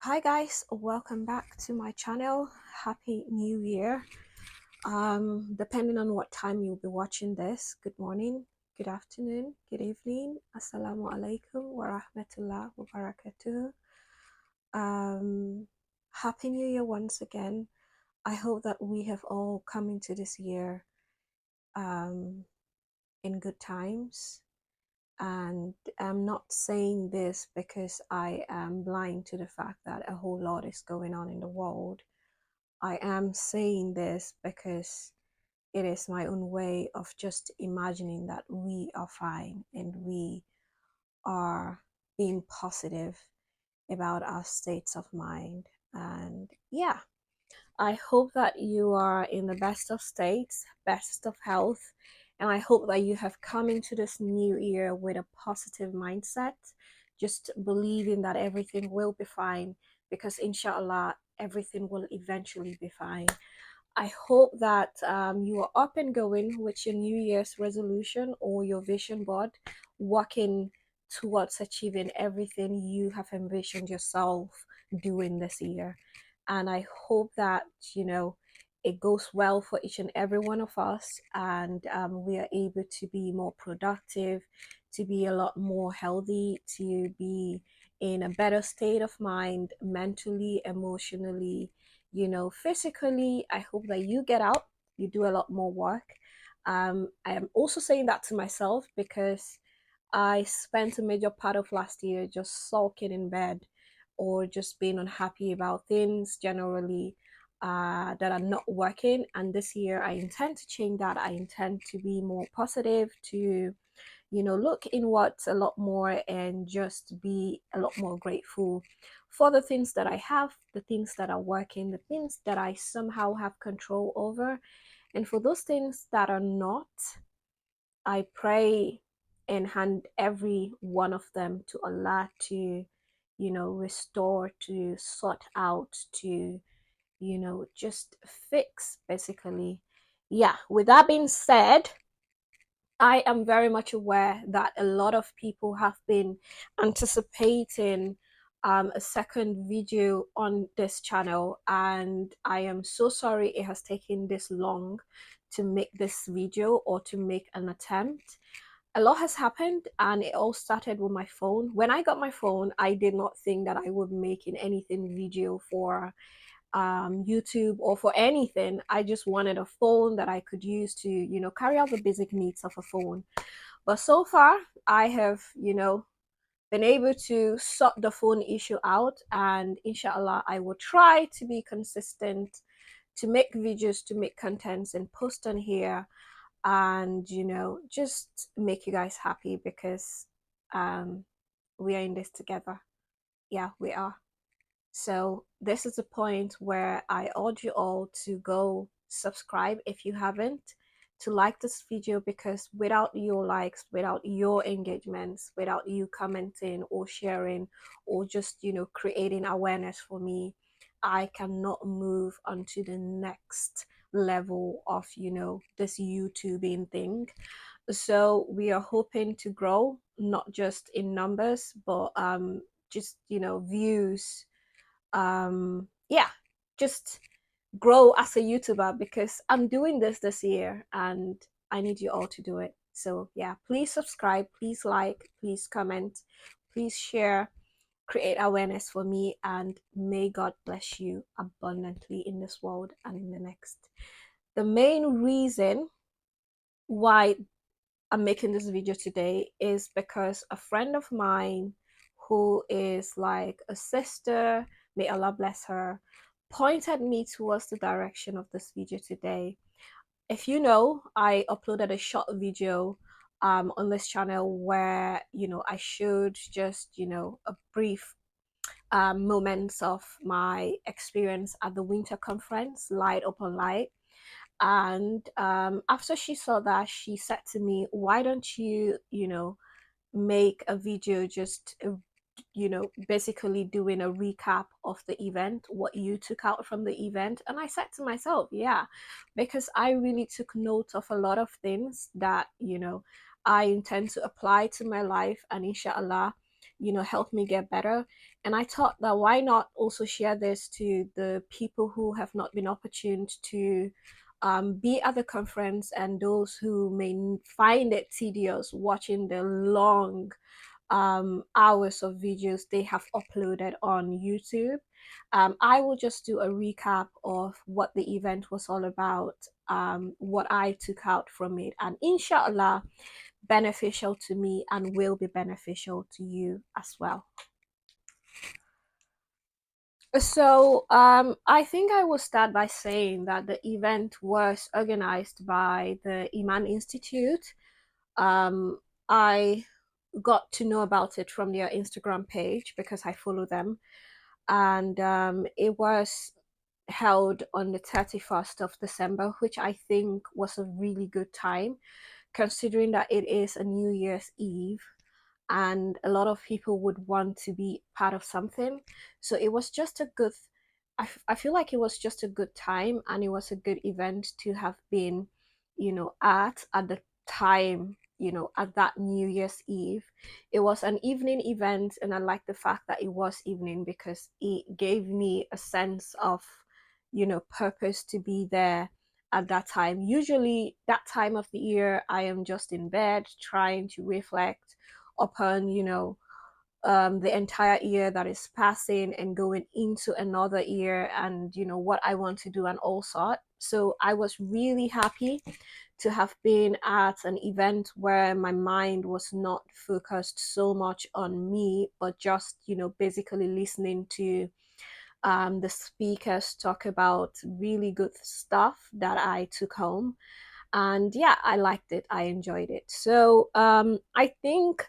Hi guys, welcome back to my channel. Happy New Year. Depending on what time you'll be watching this, good morning, good afternoon, good evening. Assalamu alaikum wa rahmatullah wa barakatuh. Happy New Year once again. I hope that we have all come into this year um, in good times. And I'm not saying this because I am blind to the fact that a whole lot is going on in the world. I am saying this because it is my own way of just imagining that we are fine and we are being positive about our states of mind. And yeah, I hope that you are in the best of states, best of health, and I hope that you have come into this new year with a positive mindset, just believing that everything will be fine because inshallah, everything will eventually be fine. I hope that you are up and going with your New Year's resolution or your vision board, working towards achieving everything you have envisioned yourself doing this year. And I hope that, it goes well for each and every one of us, and we are able to be more productive, to be a lot more healthy, to be in a better state of mind, mentally, emotionally, physically. I hope that you get out, you do a lot more work. I am also saying that to myself because I spent a major part of last year just sulking in bed or just being unhappy about things generally that are not working. And this year, I intend to change that. I intend to be more positive, to look inwards a lot more and just be a lot more grateful for the things that I have, the things that are working, the things that I somehow have control over. And for those things that are not, I pray and hand every one of them to Allah to, restore, to sort out, to, just fix basically. Yeah, with that being said, I am very much aware that a lot of people have been anticipating a second video on this channel, and I am so sorry it has taken this long to make this video or to make an attempt. A lot has happened, and it all started with my phone. When I got my phone, I did not think that I would make an anything video for YouTube or for anything. I just wanted a phone that I could use to, carry out the basic needs of a phone. But so far, I have, been able to sort the phone issue out, and inshallah, I will try to be consistent, to make videos, to make contents and post on here, and just make you guys happy because we are in this together. Yeah, we are. So this is a point where I urge you all to go subscribe if you haven't, to like this video, because without your likes, without your engagements, without you commenting or sharing or just, creating awareness for me, I cannot move on to the next level of, this YouTubing thing. So we are hoping to grow, not just in numbers, but just, views, yeah, just grow as a YouTuber, because I'm doing this year and I need you all to do it. So yeah, please subscribe, please like, please comment, please share, create awareness for me, and may God bless you abundantly in this world and in the next. The main reason why I'm making this video today is because a friend of mine, who is like a sister, may Allah bless her, pointed me towards the direction of this video today. If you know, I uploaded a short video on this channel where, I showed just, a brief moments of my experience at the winter conference, Light Upon Light. And after she saw that, she said to me, why don't you, make a video just, basically doing a recap of the event, what you took out from the event. And I said to myself, yeah, because I really took note of a lot of things that, I intend to apply to my life. And inshallah, help me get better. And I thought that why not also share this to the people who have not been opportune to be at the conference, and those who may find it tedious watching the long hours of videos they have uploaded on YouTube. I will just do a recap of what the event was all about, what I took out from it, and inshallah, beneficial to me and will be beneficial to you as well. So, I think I will start by saying that the event was organized by the Iman Institute. I got to know about it from their Instagram page because I follow them, and it was held on the 31st of December, which I think was a really good time considering that it is a New Year's Eve and a lot of people would want to be part of something. So it was just a good, I feel like it was just a good time, and it was a good event to have been, at the time, at that New Year's Eve. It was an evening event, and I like the fact that it was evening because it gave me a sense of, purpose to be there at that time. Usually, that time of the year, I am just in bed trying to reflect upon, the entire year that is passing and going into another year, and what I want to do and all sort. So I was really happy to have been at an event where my mind was not focused so much on me, but just basically listening to the speakers talk about really good stuff that I took home. And yeah, I liked it, I enjoyed it. So I think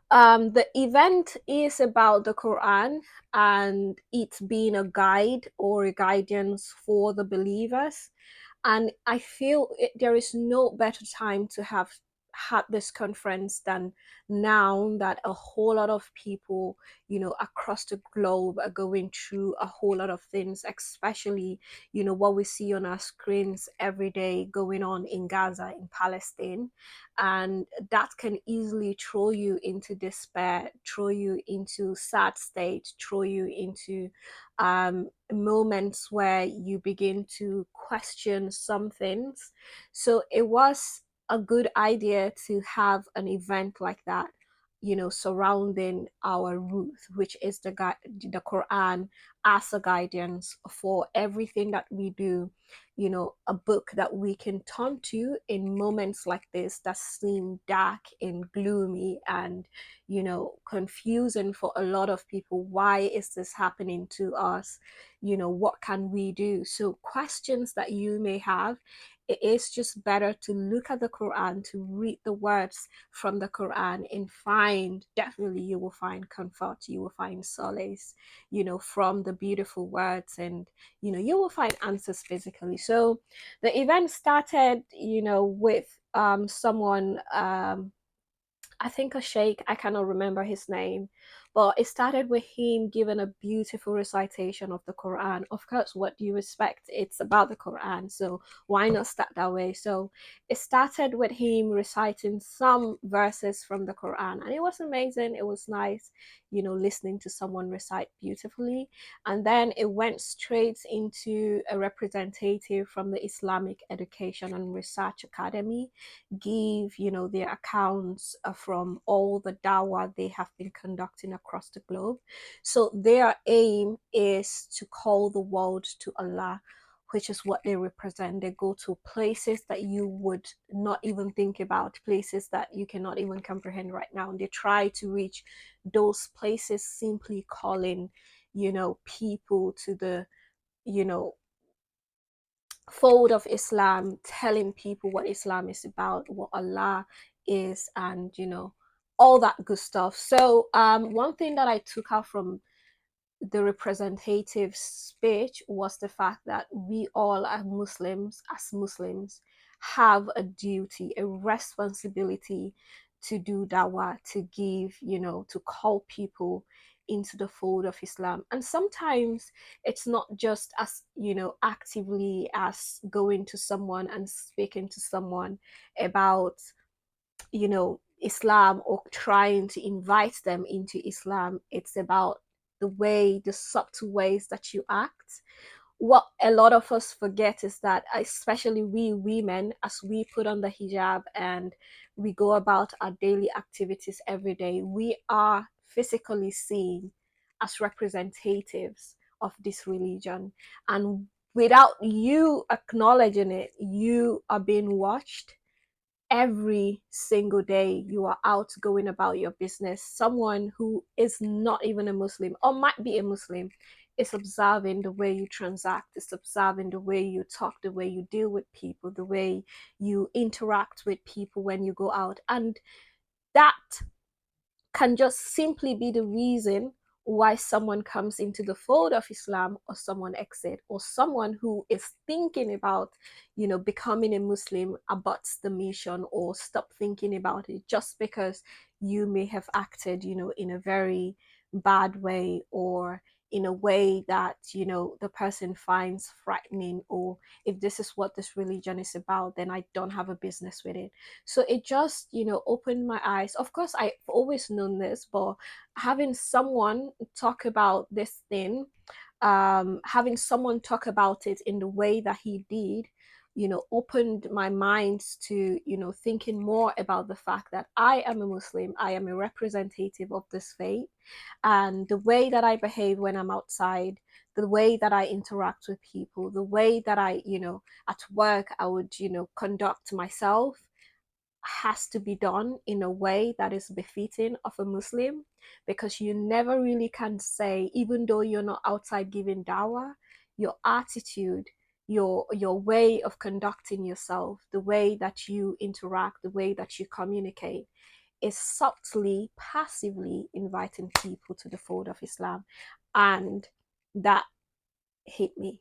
the event is about the Quran and it being a guide or a guidance for the believers. And I feel there is no better time to have had this conference than now that a whole lot of people, across the globe are going through a whole lot of things, especially, what we see on our screens every day going on in Gaza, in Palestine. And that can easily throw you into despair, throw you into sad state, throw you into moments where you begin to question some things. So it was a good idea to have an event like that, surrounding our Ruth, which is the Quran as a guidance for everything that we do, a book that we can turn to in moments like this that seem dark and gloomy and, confusing for a lot of people. Why is this happening to us? What can we do? So questions that you may have, it is just better to look at the Quran, to read the words from the Quran, and definitely you will find comfort, you will find solace, from the beautiful words, and, you will find answers basically. So the event started, with someone, I think a sheikh, I cannot remember his name, but it started with him giving a beautiful recitation of the Quran. Of course, what do you expect? It's about the Quran, so why not start that way? So it started with him reciting some verses from the Quran, and it was amazing. It was nice, listening to someone recite beautifully. And then it went straight into a representative from the Islamic Education and Research Academy give, their accounts from all the dawah they have been conducting across the globe. So their aim is to call the world to Allah, which is what they represent. They go to places that you would not even think about, places that you cannot even comprehend right now. And they try to reach those places simply calling, people to the, you know, fold of Islam, telling people what Islam is about, what Allah is, and all that good stuff. So one thing that I took out from the representative speech was the fact that we all as Muslims, have a duty, a responsibility to do dawah, to give, to call people into the fold of Islam. And sometimes it's not just as, actively as going to someone and speaking to someone about, Islam or trying to invite them into Islam. It's about the subtle ways that you act. What a lot of us forget is that, especially we women, as we put on the hijab and we go about our daily activities every day, we are physically seen as representatives of this religion. And without you acknowledging it, you are being watched every single day. You are out going about your business. Someone who is not even a Muslim or might be a Muslim is observing the way you transact, is observing the way you talk, the way you deal with people, the way you interact with people when you go out. And that can just simply be the reason why someone comes into the fold of Islam, or someone exit, or someone who is thinking about, becoming a Muslim aborts the mission or stop thinking about it just because you may have acted, in a very bad way, or in a way that, the person finds frightening, or if this is what this religion is about, then I don't have a business with it. So it just, opened my eyes. Of course, I've always known this, but having someone talk about this thing, having someone talk about it in the way that he did, opened my mind to, thinking more about the fact that I am a Muslim, I am a representative of this faith, and the way that I behave when I'm outside, the way that I interact with people, the way that I, at work, I would, conduct myself, has to be done in a way that is befitting of a Muslim, because you never really can say, even though you're not outside giving dawah, your attitude, your way of conducting yourself, the way that you interact, the way that you communicate, is subtly, passively inviting people to the fold of Islam. And that hit me.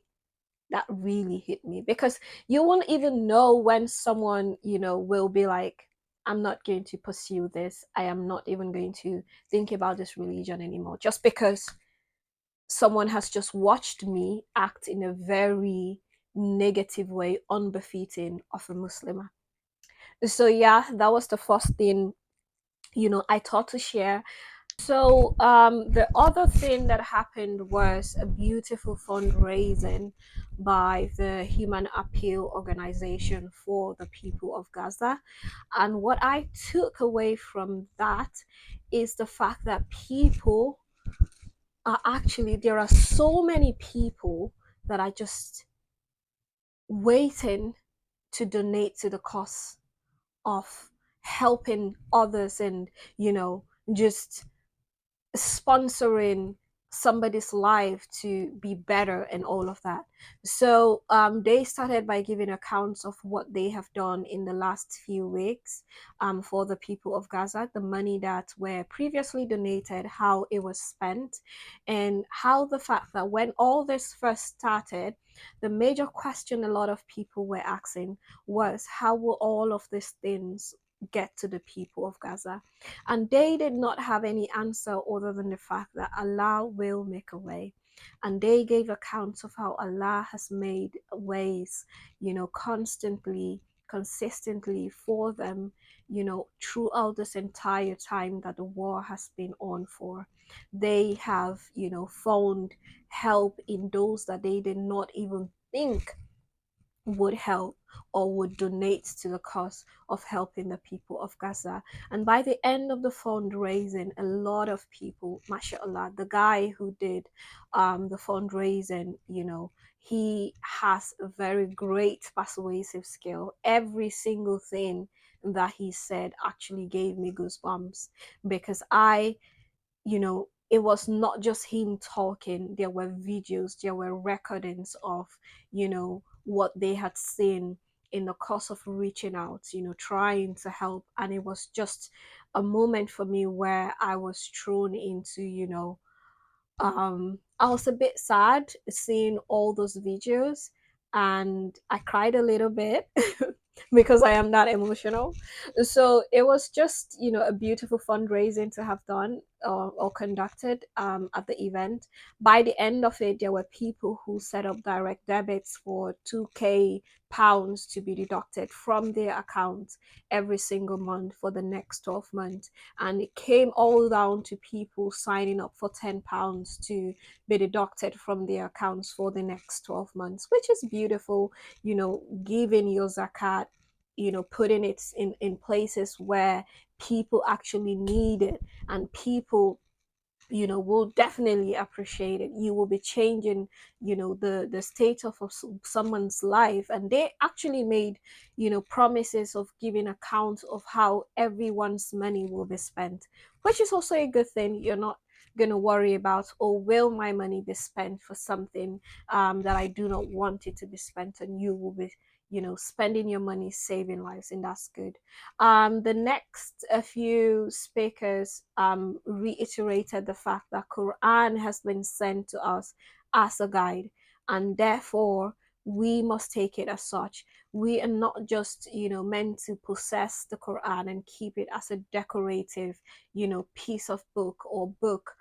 That really hit me, because you won't even know when someone, will be like, I'm not going to pursue this. I am not even going to think about this religion anymore, just because someone has just watched me act in a very negative way, unbefitting of a Muslim. So yeah, that was the first thing, I thought to share. So the other thing that happened was a beautiful fundraising by the Human Appeal Organization for the people of Gaza. And what I took away from that is the fact that people are actually, there are so many people that are just waiting to donate to the cause of helping others, and, just sponsoring somebody's life to be better and all of that. So they started by giving accounts of what they have done in the last few weeks, for the people of Gaza, the money that were previously donated, how it was spent, and how the fact that when all this first started, the major question a lot of people were asking was, how will all of these things get to the people of Gaza? And they did not have any answer other than the fact that Allah will make a way. And they gave accounts of how Allah has made ways, constantly, consistently for them, throughout this entire time that the war has been on for. They have, found help in those that they did not even think would help or would donate to the cause of helping the people of Gaza. And by the end of the fundraising, a lot of people, mashallah, the guy who did the fundraising, he has a very great persuasive skill. Every single thing that he said actually gave me goosebumps, because it was not just him talking. There were videos, there were recordings of, what they had seen in the course of reaching out, trying to help. And it was just a moment for me where I was thrown into, I was a bit sad seeing all those videos, and I cried a little bit. because I am that emotional. So it was just, a beautiful fundraising to have done, or conducted, at the event. By the end of it, there were people who set up direct debits for 2K pounds to be deducted from their account every single month for the next 12 months. And it came all down to people signing up for £10 to be deducted from their accounts for the next 12 months, which is beautiful. Giving your zakat, putting it in places where people actually need it, and people, will definitely appreciate it. You will be changing, the state of someone's life. And they actually made, promises of giving account of how everyone's money will be spent, which is also a good thing. You're not going to worry about, oh, will my money be spent for something that I do not want it to be spent on. You will be, spending your money saving lives, and that's good. The next a few speakers reiterated the fact that Quran has been sent to us as a guide, and therefore we must take it as such. We are not just, meant to possess the Quran and keep it as a decorative, piece of book or book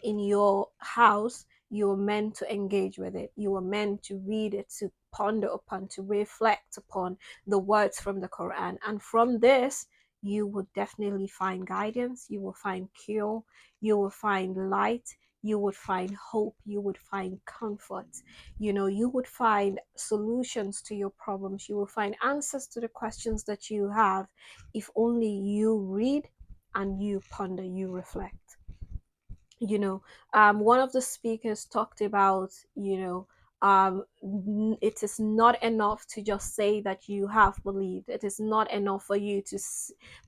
in your house. You are meant to engage with it. You are meant to read it, to ponder upon, to reflect upon the words from the Quran. And from this, you will definitely find guidance, you will find cure, you will find light, you would find hope, you would find comfort. You would find solutions to your problems, you will find answers to the questions that you have, if only you read and you ponder, you reflect. One of the speakers talked about, it is not enough to just say that you have believed. It is not enough for you to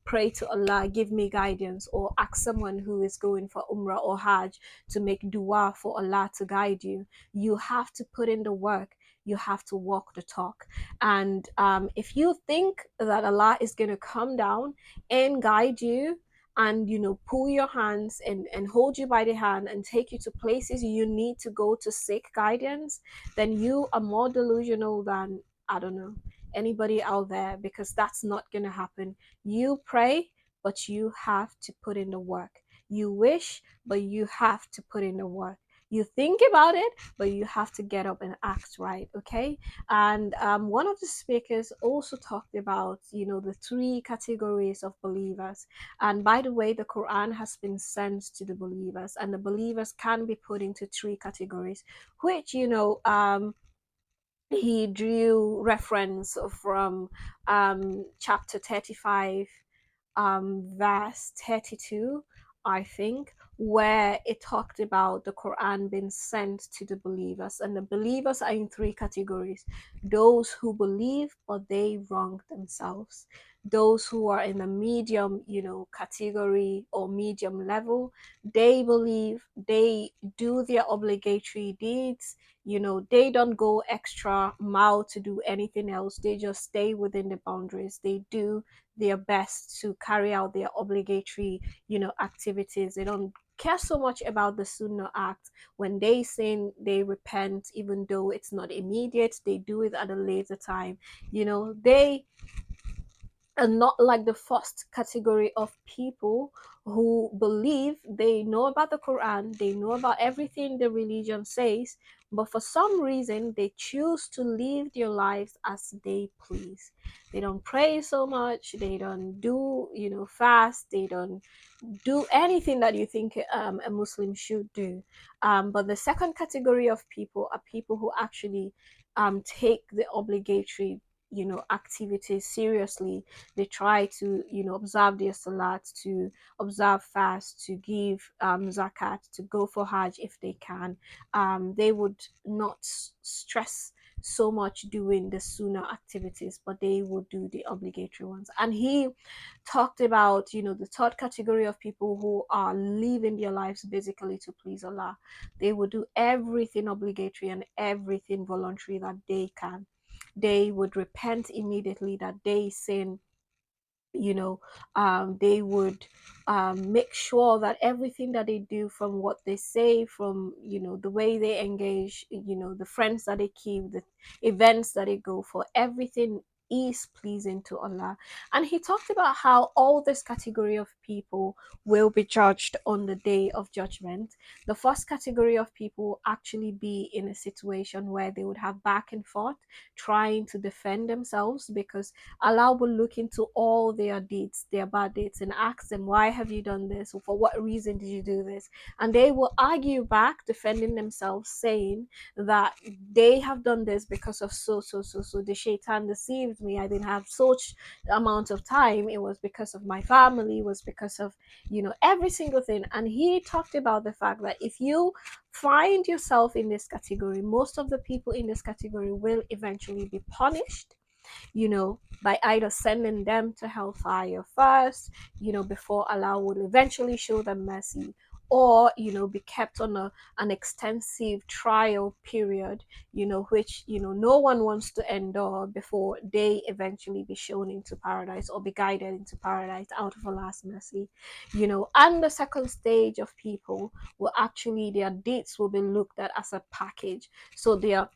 pray to Allah, give me guidance, or ask someone who is going for Umrah or Hajj to make dua for Allah to guide you. You have to put in the work. You have to walk the talk. And if you think that Allah is going to come down and guide you, and pull your hands and hold you by the hand and take you to places you need to go to seek guidance, then you are more delusional than, I don't know, anybody out there, because that's not going to happen. You pray, but you have to put in the work. You wish, but you have to put in the work. You think about it, but you have to get up and act, right? Okay. And one of the speakers also talked about, the three categories of believers. And by the way, the Quran has been sent to the believers, and the believers can be put into three categories, which, he drew reference from chapter 35, verse 32, I think, where it talked about the Quran being sent to the believers. And the believers are in three categories: those who believe, but they wrong themselves; those who are in the medium, category or medium level, they believe, they do their obligatory deeds, they don't go extra mile to do anything else. They just stay within the boundaries. They do their best to carry out their obligatory, activities. They don't care so much about the Sunnah act. When they sin, they repent, even though it's not immediate. They do it at a later time. They and not like the first category of people who believe, they know about the Quran, they know about everything the religion says, but for some reason they choose to live their lives as they please. They don't pray so much, they don't do, fast, they don't do anything that you think a Muslim should do. But the second category of people are people who actually take the obligatory, activities seriously. They try to, observe their salat, to observe fast, to give zakat, to go for Hajj if they can. They would not stress so much doing the sunnah activities, but they would do the obligatory ones. And he talked about, the third category of people who are living their lives basically to please Allah. They would do everything obligatory and everything voluntary that they can. They would repent immediately that they sin. They would make sure that everything that they do, from what they say, from the way they engage, the friends that they keep, the events that they go for, everything is pleasing to Allah. And he talked about how all this category of people will be judged on the day of judgment. The first category of people will actually be in a situation where they would have back and forth trying to defend themselves, because Allah will look into all their deeds, their bad deeds, and ask them, why have you done this? Or for what reason did you do this? And they will argue back, defending themselves, saying that they have done this because of so. The shaitan deceived me. I didn't have such amount of time. It was because of my family, it was because of, every single thing. And he talked about the fact that if you find yourself in this category, most of the people in this category will eventually be punished, by either sending them to hellfire first, before Allah will eventually show them mercy, or, be kept on an extensive trial period, which, no one wants to endure before they eventually be shown into paradise or be guided into paradise out of Allah's mercy, And the second stage of people will actually, their deeds will be looked at as a package. So their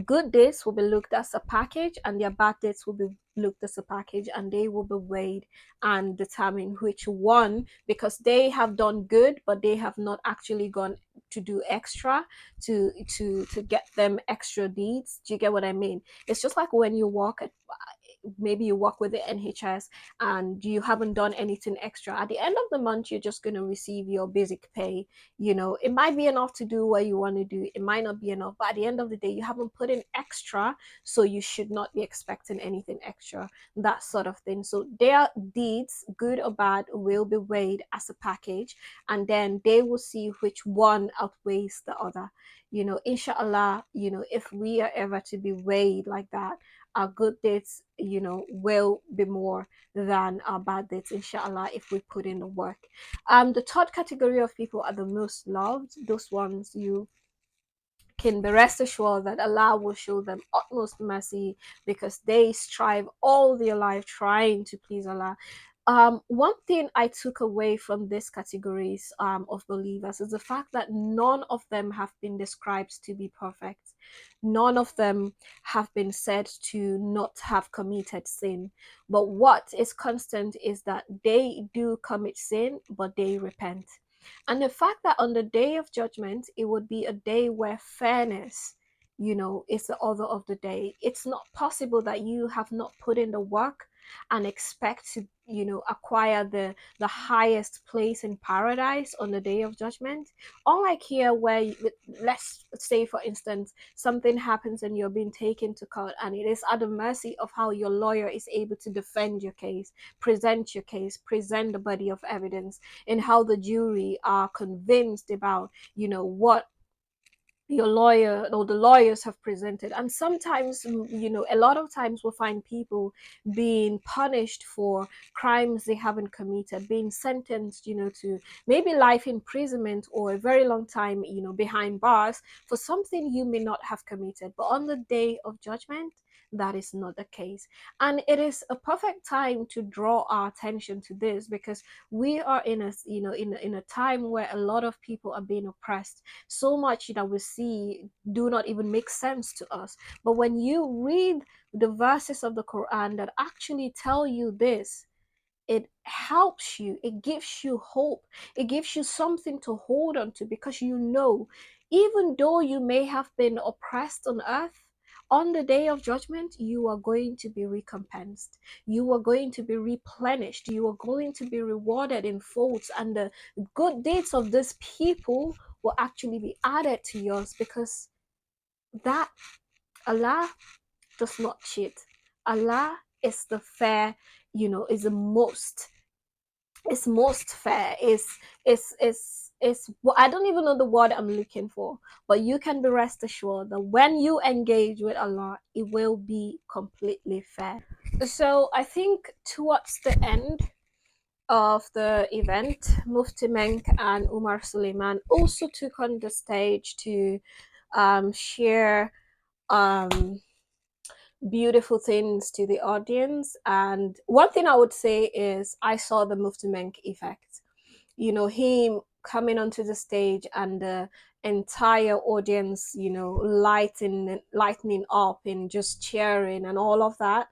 good days will be looked as a package, and their bad days will be looked as a package, and they will be weighed and determine which one, because they have done good but they have not actually gone to do extra to get them extra deeds. Do you get what I mean? It's just like when you walk at, maybe you work with the NHS and you haven't done anything extra. At the end of the month, you're just going to receive your basic pay. It might be enough to do what you want to do, it might not be enough, but at the end of the day, you haven't put in extra, so you should not be expecting anything extra, that sort of thing. So their deeds, good or bad, will be weighed as a package, and then they will see which one outweighs the other. Inshallah, if we are ever to be weighed like that, our good dates, will be more than our bad dates, inshallah, if we put in the work. The third category of people are the most loved. Those ones, you can be rest assured that Allah will show them utmost mercy, because they strive all their life trying to please Allah. One thing I took away from these categories of believers is the fact that none of them have been described to be perfect. None of them have been said to not have committed sin. But what is constant is that they do commit sin, but they repent. And the fact that on the day of judgment, it would be a day where fairness, is the order of the day. It's not possible that you have not put in the work and expect to, acquire the highest place in paradise on the day of judgment. Unlike here, where let's say, for instance, something happens and you're being taken to court, and it is at the mercy of how your lawyer is able to defend your case, present the body of evidence, and how the jury are convinced about, what your lawyer or the lawyers have presented. And sometimes, a lot of times we'll find people being punished for crimes they haven't committed, being sentenced, to maybe life imprisonment or a very long time, behind bars for something you may not have committed. But on the day of judgment, that is not the case. And it is a perfect time to draw our attention to this, because we are in a, in a time where a lot of people are being oppressed. So much that we see do not even make sense to us. But when you read the verses of the Quran that actually tell you this, it helps you, it gives you hope, it gives you something to hold on to, because even though you may have been oppressed on earth, on the day of judgment, you are going to be recompensed, you are going to be replenished, you are going to be rewarded in folds, and the good deeds of these people will actually be added to yours, because that Allah does not cheat. Allah is the fair, is the most, is most fair, is I don't even know the word I'm looking for, but you can be rest assured that when you engage with Allah, it will be completely fair. So I think towards the end of the event, Mufti Menk and Umar Suleiman also took on the stage to share beautiful things to the audience. And one thing I would say is I saw the Mufti Menk effect. Him coming onto the stage and entire audience, you know, lightening up and just cheering and all of that.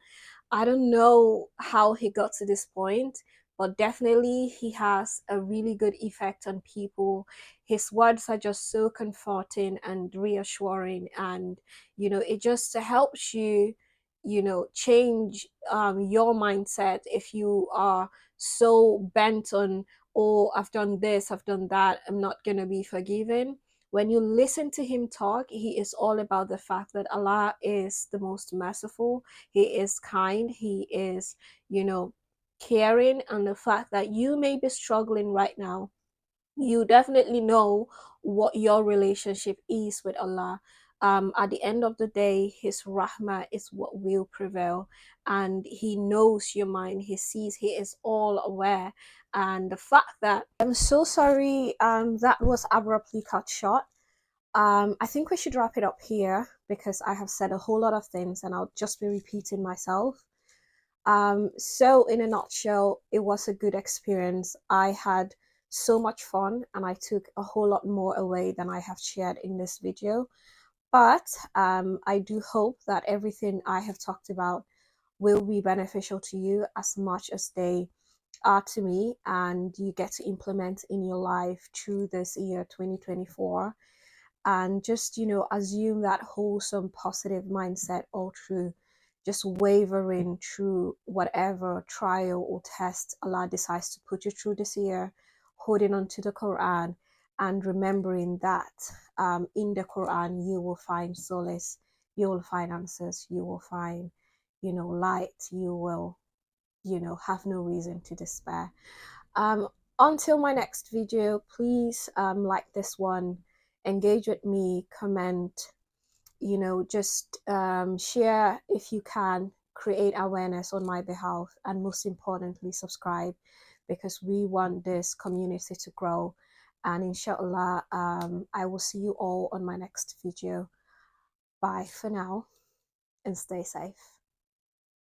I don't know how he got to this point, but definitely he has a really good effect on people. His words are just so comforting and reassuring, and you know, it just helps you, you know, change your mindset if you are so bent on, oh, I've done this, I've done that, I'm not gonna be forgiven. When you listen to him talk, he is all about the fact that Allah is the most merciful, he is kind, he is, you know, caring, and the fact that you may be struggling right now, you definitely know what your relationship is with Allah. At the end of the day, His rahmah is what will prevail, and He knows your mind. He sees. He is all aware. And the fact that I'm so sorry, that was abruptly cut short. I think we should wrap it up here because I have said a whole lot of things, and I'll just be repeating myself. So in a nutshell, it was a good experience. I had so much fun and I took a whole lot more away than I have shared in this video. But I do hope that everything I have talked about will be beneficial to you as much as they are to me, and you get to implement in your life through this year 2024. And just, you know, assume that wholesome positive mindset all through, just wavering through whatever trial or test Allah decides to put you through this year, holding on to the Quran and remembering that in the Quran you will find solace, you will find answers, you will find, you know, light, you will, you know, have no reason to despair. um, until my next video, please like this one, engage with me, comment, you know, just share if you can, create awareness on my behalf, and most importantly, subscribe, because we want this community to grow. And inshallah, I will see you all on my next video. Bye for now and stay safe.